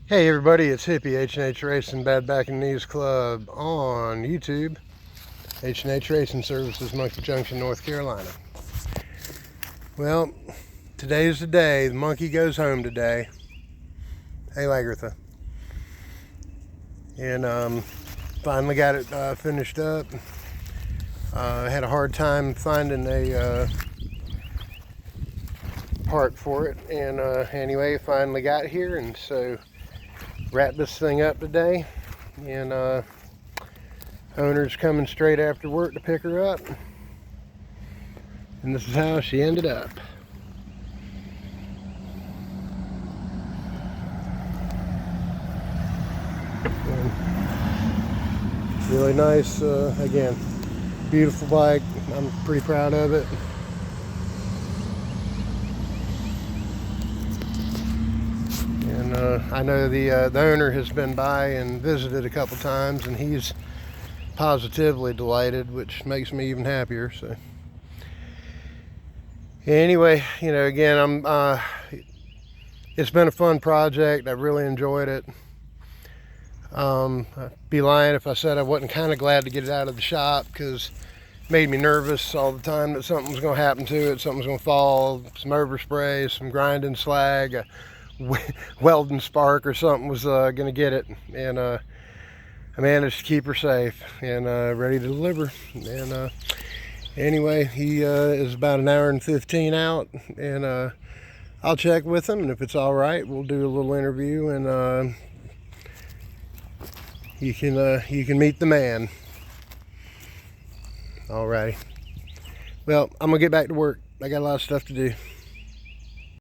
Hey everybody, it's Hippie H&H Racing Bad Back and Knees Club on YouTube. H&H Racing Services, Monkey Junction, North Carolina. Well, today's the day. The monkey goes home today. Hey Lagertha. And finally got it finished up. Had a hard time finding a part for it, and anyway, finally got here, and so wrap this thing up today, and owner's coming straight after work to pick her up, and this is how she ended up. And really nice, again, beautiful bike. I'm pretty proud of it. And I know the owner has been by and visited a couple times, and he's positively delighted, which makes me even happier. So anyway, you know, again, it's been a fun project. I really enjoyed it. I'd be lying if I said I wasn't kind of glad to get it out of the shop, because it made me nervous all the time that something was going to happen to it, something was going to fall, some overspray, some grinding slag, a welding spark or something was going to get it. And I managed to keep her safe and ready to deliver. And anyway, he is about an hour and 15 out, and I'll check with him, and if it's all right, we'll do a little interview, and you can meet the man. Alrighty. Well, I'm gonna get back to work. I got a lot of stuff to do.